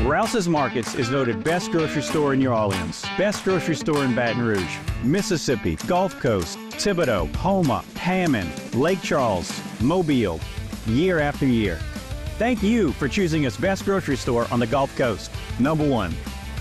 Rouse's Markets is voted best grocery store in New Orleans, best grocery store in Baton Rouge, Mississippi, Gulf Coast, Thibodeau, Houma, Hammond, Lake Charles, Mobile, year after year. Thank you for choosing us best grocery store on the Gulf Coast. Number one.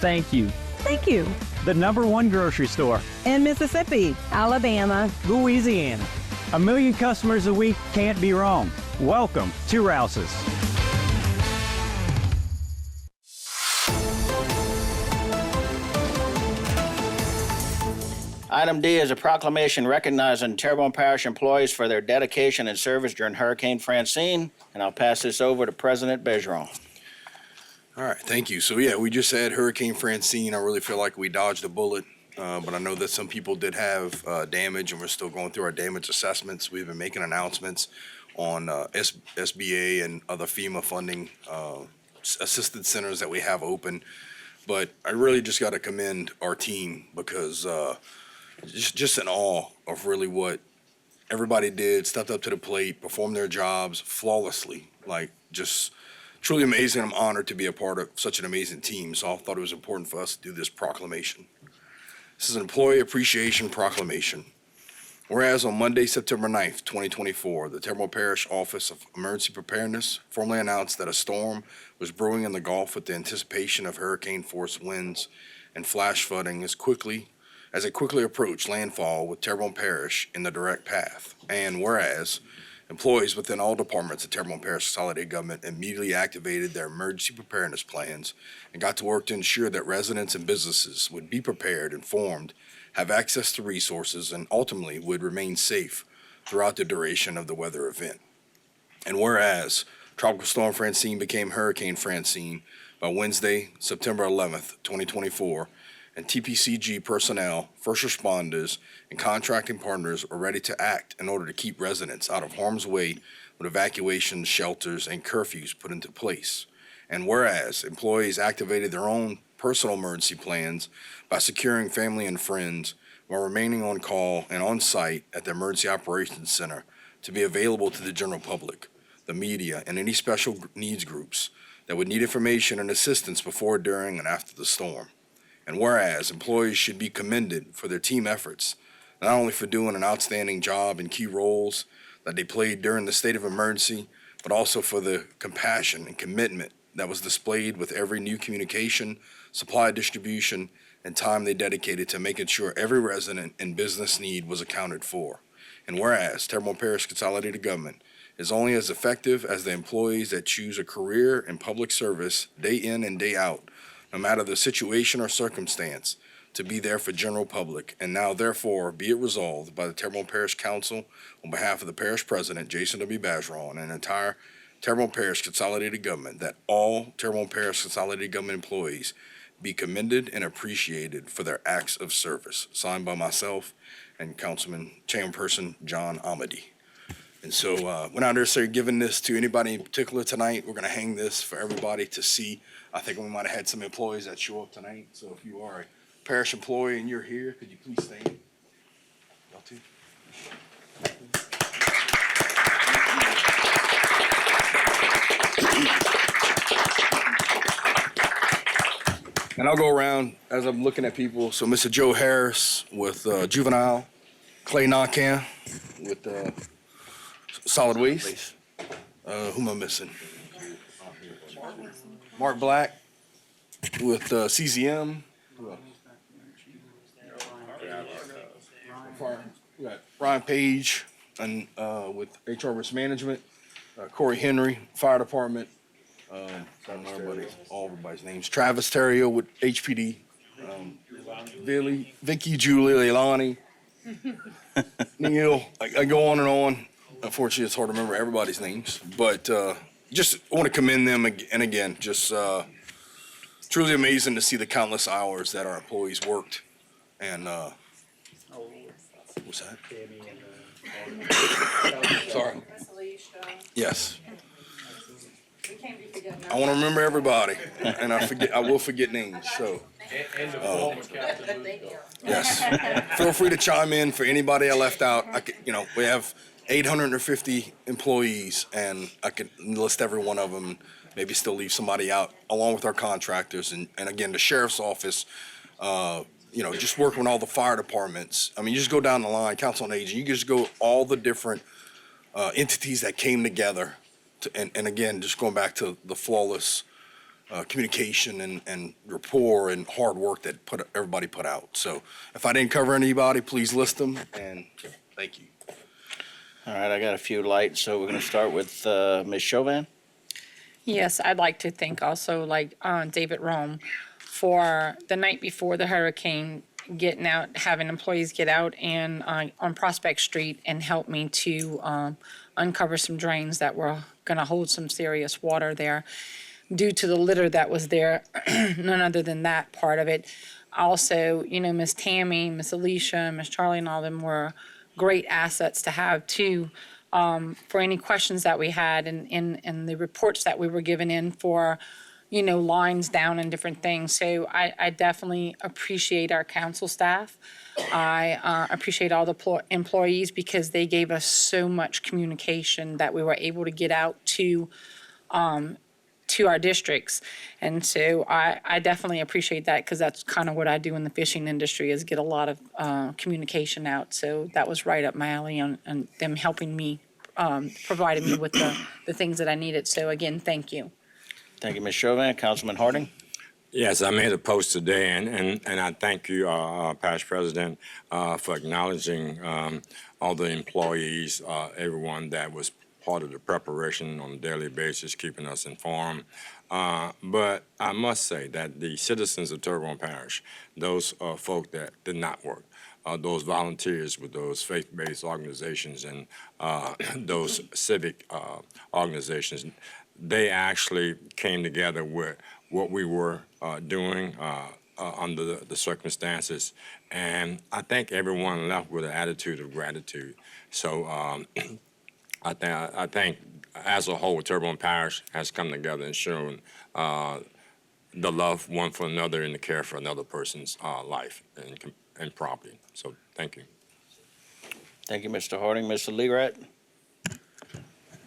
Thank you. Thank you. The number one grocery store In Mississippi, Alabama, Louisiana. 1 million customers a week can't be wrong. Welcome to Rouse's. Item D is a proclamation recognizing Terrebonne Parish employees for their dedication and service during Hurricane Francine, and I'll pass this over to President Bergeron. All right, thank you. So yeah, we just had Hurricane Francine. I really feel like we dodged a bullet, but I know that some people did have damage, and we're still going through our damage assessments. We've been making announcements on SBA and other FEMA funding assisted centers that we have open. But I really just got to commend our team because just in awe of really what everybody did, stepped up to the plate, performed their jobs flawlessly, like just truly amazing. I'm honored to be a part of such an amazing team, so I thought it was important for us to do this proclamation. This is an employee appreciation proclamation. Whereas on Monday, September 9th, 2024, the Terrebonne Parish Office of Emergency Preparedness formally announced that a storm was brewing in the Gulf with the anticipation of hurricane-force winds and flash flooding as it quickly approached landfall with Terrebonne Parish in the direct path. And whereas employees within all departments of Terrebonne Parish Consolidated Government immediately activated their emergency preparedness plans and got to work to ensure that residents and businesses would be prepared, informed, have access to resources, and ultimately would remain safe throughout the duration of the weather event. And whereas Tropical Storm Francine became Hurricane Francine by Wednesday, September 11th, 2024, and TPCG personnel, first responders, and contracting partners are ready to act in order to keep residents out of harm's way with evacuations, shelters, and curfews put into place. And whereas employees activated their own personal emergency plans by securing family and friends while remaining on call and on site at the Emergency Operations Center to be available to the general public, the media, and any special needs groups that would need information and assistance before, during, and after the storm. And whereas employees should be commended for their team efforts, not only for doing an outstanding job in key roles that they played during the state of emergency, but also for the compassion and commitment that was displayed with every new communication, supply distribution, and time they dedicated to making sure every resident and business need was accounted for. And whereas Terrebonne Parish Consolidated Government is only as effective as the employees that choose a career in public service day in and day out, no matter the situation or circumstance, to be there for general public. And now, therefore, be it resolved by the Terrebonne Parish Council on behalf of the Parish President, Jason W. Bergeron, and entire Terrebonne Parish Consolidated Government, that all Terrebonne Parish Consolidated Government employees be commended and appreciated for their acts of service. Signed by myself and Councilman Chairperson John Amady. And so we're not necessarily giving this to anybody in particular tonight. We're going to hang this for everybody to see. I think we might have had some employees that show up tonight. So if you are a parish employee and you're here, could you please stand? Y'all too. And I'll go around as I'm looking at people. So Mr. Joe Harris with Juvenile, Clay Nakan with Solid Waste. Who am I missing? Mark Black with CZM. We got Brian Page and with HR Risk Management. Corey Henry, Fire Department. I don't know everybody's names. Travis Terrio with HPD. Vicky, Julie, Leilani, Neil. I go on and on. Unfortunately, it's hard to remember everybody's names, but just want to commend them again. Just truly amazing to see the countless hours that our employees worked. And what's that? Sorry. Yes. I want to remember everybody, and I will forget names. So, yes. Feel free to chime in for anybody I left out. We have 850 employees, and I could list every one of them. maybe still leave somebody out along with our contractors. And again, the sheriff's office, just working with all the fire departments. I mean, you just go down the line, council on aging, you just go all the different entities that came together. And again, just going back to the flawless communication and rapport and hard work that everybody put out. So if I didn't cover anybody, please list them, and thank you. All right, I got a few lights, so we're going to start with Ms. Chauvin. Yes, I'd like to thank also David Rome for the night before the hurricane, getting out, having employees get out and on Prospect Street and help me to uncover some drains that were going to hold some serious water there due to the litter that was there, none other than that part of it. Also, Miss Tammy, Miss Alicia, Miss Charlie, and all of them were great assets to have too, for any questions that we had and the reports that we were given in for, lines down and different things. So I definitely appreciate our council staff. I appreciate all the employees because they gave us so much communication that we were able to get out to our districts. And so I definitely appreciate that because that's kind of what I do in the fishing industry is get a lot of communication out. So that was right up my alley on them helping me, providing me with the things that I needed. So again, thank you. Thank you, Ms. Chauvin. Councilman Harding. Yes, I made a post today, and I thank you, Parish President, for acknowledging all the employees, everyone that was part of the preparation on a daily basis, keeping us informed. But I must say that the citizens of Terrebonne Parish, those folk that did not work, those volunteers with those faith-based organizations and those civic organizations, they actually came together with what we were doing under the circumstances. And I think everyone left with an attitude of gratitude. So I think as a whole, Terrebonne Parish has come together and shown the love one for another and the care for another person's life and property. So thank you. Thank you, Mr. Harding. Mr. Legrat.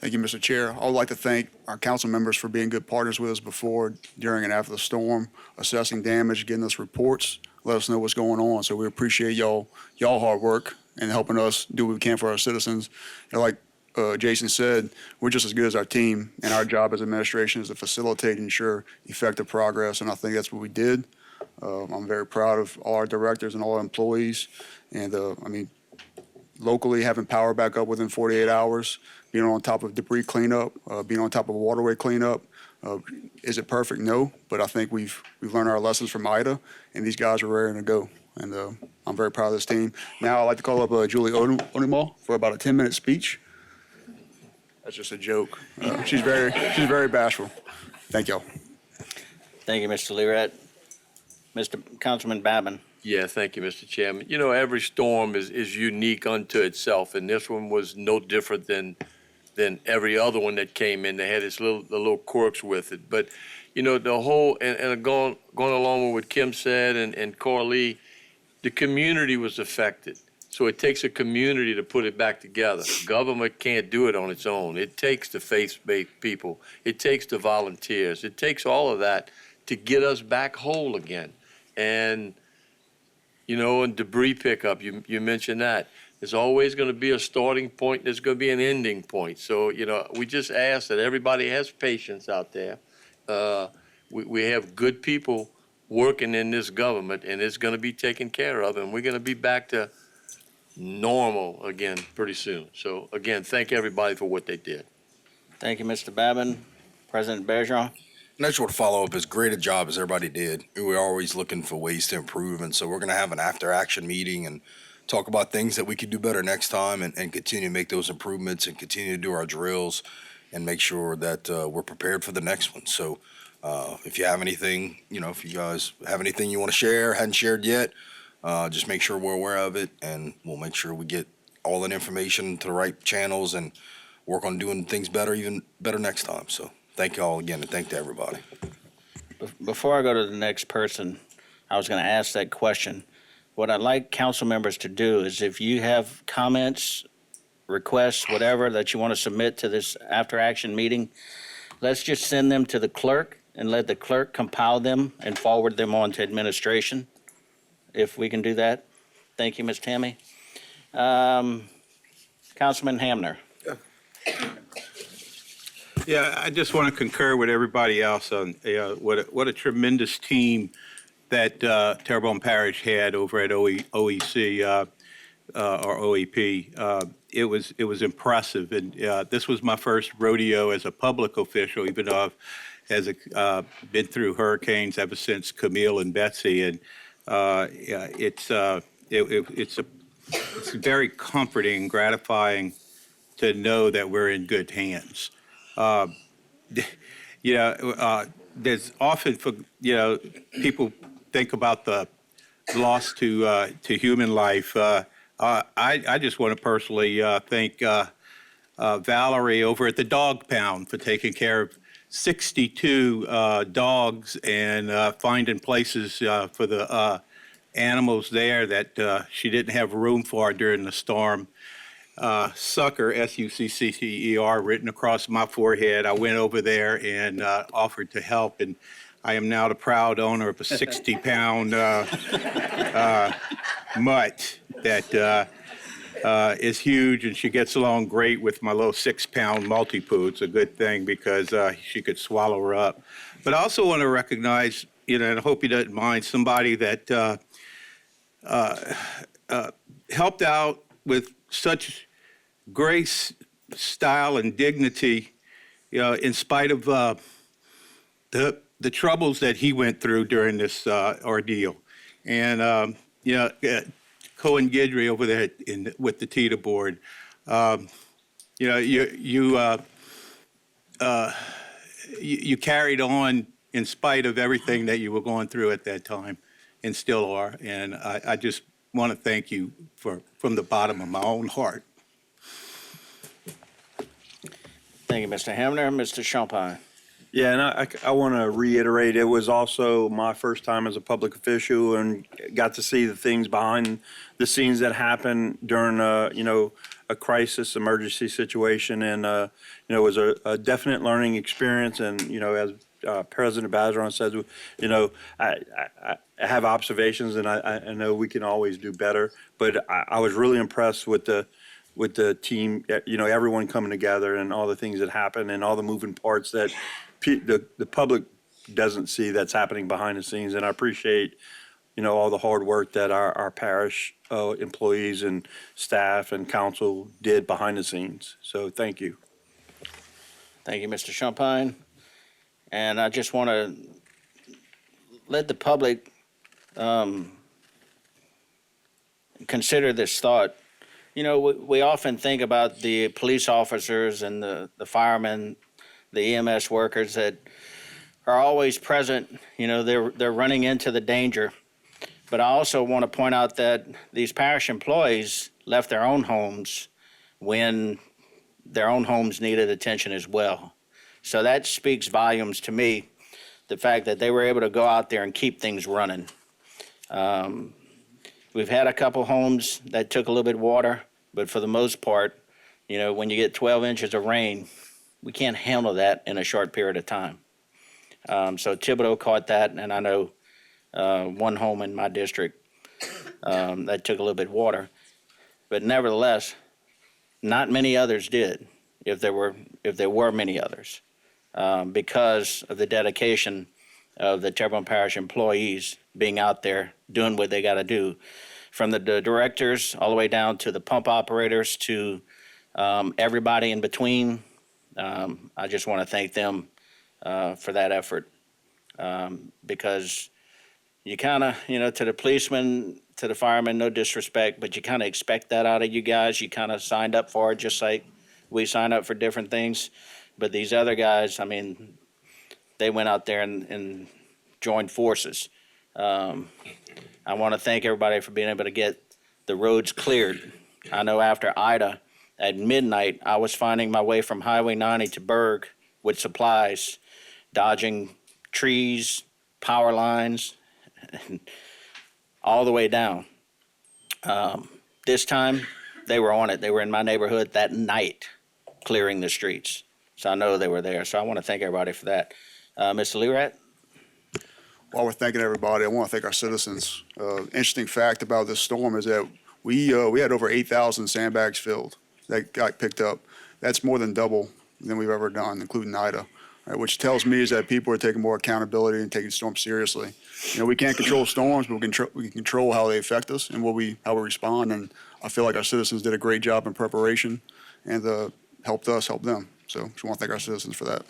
Thank you, Mr. Chair. I would like to thank our council members for being good partners with us before, during, and after the storm, assessing damage, getting us reports, let us know what's going on. So we appreciate y'all hard work and helping us do what we can for our citizens. And like Jason said, we're just as good as our team, and our job as administration is to facilitate and ensure effective progress, and I think that's what we did. I'm very proud of all our directors and all our employees, and locally having power back up within 48 hours, being on top of debris cleanup, being on top of waterway cleanup. Is it perfect? No, but I think we've learned our lessons from Ida, and these guys are raring to go. And I'm very proud of this team. Now I'd like to call up Julie Onimo for about a 10-minute speech. That's just a joke. She's very bashful. Thank y'all. Thank you, Mr. Legrat. Mr. Councilman Babin. Yeah, thank you, Mr. Chairman. Every storm is unique unto itself, and this one was no different than every other one that came in. They had its little quirks with it. But, the whole, and going along with what Kim said and Corley, the community was affected. So it takes a community to put it back together. Government can't do it on its own. It takes the faith-based people. It takes the volunteers. It takes all of that to get us back whole again. And and debris pickup, you mentioned that. There's always going to be a starting point. There's going to be an ending point. So, we just ask that everybody has patience out there. We have good people working in this government, and it's going to be taken care of, and we're going to be back to normal again pretty soon. So, again, thank everybody for what they did. Thank you, Mr. Babin. President Bergeron. And I just want to follow up as great a job as everybody did. We're always looking for ways to improve, and so we're going to have an after-action meeting and talk about things that we could do better next time and continue to make those improvements and continue to do our drills and make sure that we're prepared for the next one. So if you have anything, if you guys have anything you want to share, hadn't shared yet, just make sure we're aware of it, and we'll make sure we get all that information to the right channels and work on doing things better, even better next time. So thank you all again, and thank to everybody. Before I go to the next person, I was going to ask that question. What I'd like council members to do is if you have comments, requests, whatever that you want to submit to this after-action meeting, let's just send them to the clerk and let the clerk compile them and forward them on to administration, if we can do that. Thank you, Ms. Tammy. Councilman Hamner. Yeah, I just want to concur with everybody else on what a tremendous team that Terrebonne Parish had over at OEC or OEP. It was impressive, and this was my first rodeo as a public official, even though I've been through hurricanes ever since Camille and Betsy, and it's very comforting and gratifying to know that we're in good hands. There's often, people think about the loss to human life. I just want to personally thank Valerie over at the Dog Pound for taking care of 62 dogs and finding places for the animals there that she didn't have room for during the storm. Sucker, S-U-C-C-E-R, written across my forehead. I went over there and offered to help, and I am now the proud owner of a 60-pound mutt that is huge, and she gets along great with my little 6-pound multi-poo. It's a good thing because she could swallow her up. But I also want to recognize, and I hope you don't mind, somebody that helped out with such grace, style, and dignity, in spite of the troubles that he went through during this ordeal. And, Cohen Guidry over there with the TETA board, you carried on in spite of everything that you were going through at that time and still are. And I just want to thank you from the bottom of my own heart. Thank you, Mr. Hamner. Mr. Champagne. Yeah, and I want to reiterate, it was also my first time as a public official and got to see the things behind the scenes that happen during, a crisis, emergency situation. And, it was a definite learning experience. And, as President Bazeron says, I have observations, and I know we can always do better. But I was really impressed with the team, everyone coming together and all the things that happen and all the moving parts that the public doesn't see that's happening behind the scenes. And I appreciate, all the hard work that our parish employees and staff and council did behind the scenes. So thank you. Thank you, Mr. Champagne. And I just want to let the public consider this thought. We often think about the police officers and the firemen, the EMS workers that are always present. They're running into the danger. But I also want to point out that these parish employees left their own homes when their own homes needed attention as well. So that speaks volumes to me, the fact that they were able to go out there and keep things running. We've had a couple homes that took a little bit of water, but for the most part, when you get 12 inches of rain, we can't handle that in a short period of time. So Thibodeau caught that, and I know one home in my district that took a little bit of water. But nevertheless, not many others did, if there were many others, because of the dedication of the Terrebonne Parish employees being out there doing what they got to do, from the directors all the way down to the pump operators to everybody in between. I just want to thank them for that effort, because you kind of, to the policemen, to the firemen, no disrespect, but you kind of expect that out of you guys. You kind of signed up for it, just like we signed up for different things. But these other guys, they went out there and joined forces. I want to thank everybody for being able to get the roads cleared. I know after Ida, at midnight, I was finding my way from Highway 90 to Berg with supplies, dodging trees, power lines, all the way down. This time, they were on it. They were in my neighborhood that night, clearing the streets. So I know they were there. So I want to thank everybody for that. Mr. Lerat? While we're thanking everybody, I want to thank our citizens. Interesting fact about this storm is that we had over 8,000 sandbags filled that got picked up. That's more than double than we've ever done, including Ida, right, which tells me is that people are taking more accountability and taking storms seriously. You know, we can't control storms, but we can control how they affect us and how we respond. And I feel like our citizens did a great job in preparation and helped us help them. So just want to thank our citizens for that.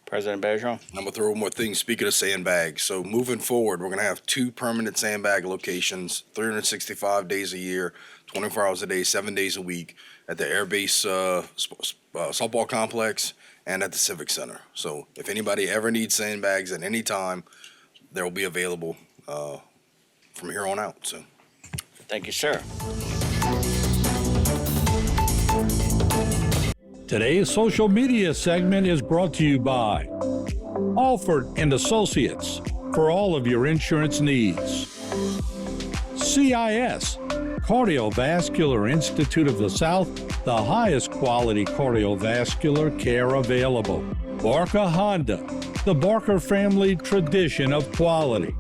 President Bergeron? I'm gonna throw one more thing. Speaking of sandbags, so moving forward, we're gonna have 2 permanent sandbag locations, 365 days a year, 24 hours a day, 7 days a week, at the Air Base softball complex and at the Civic Center. So if anybody ever needs sandbags at any time, they will be available from here on out. So Thank you, sir. Today's social media segment is brought to you by Alford and Associates for all of your insurance needs. CIS, Cardiovascular Institute of the South, the highest quality cardiovascular care available. Barker Honda, the Barker family tradition of quality.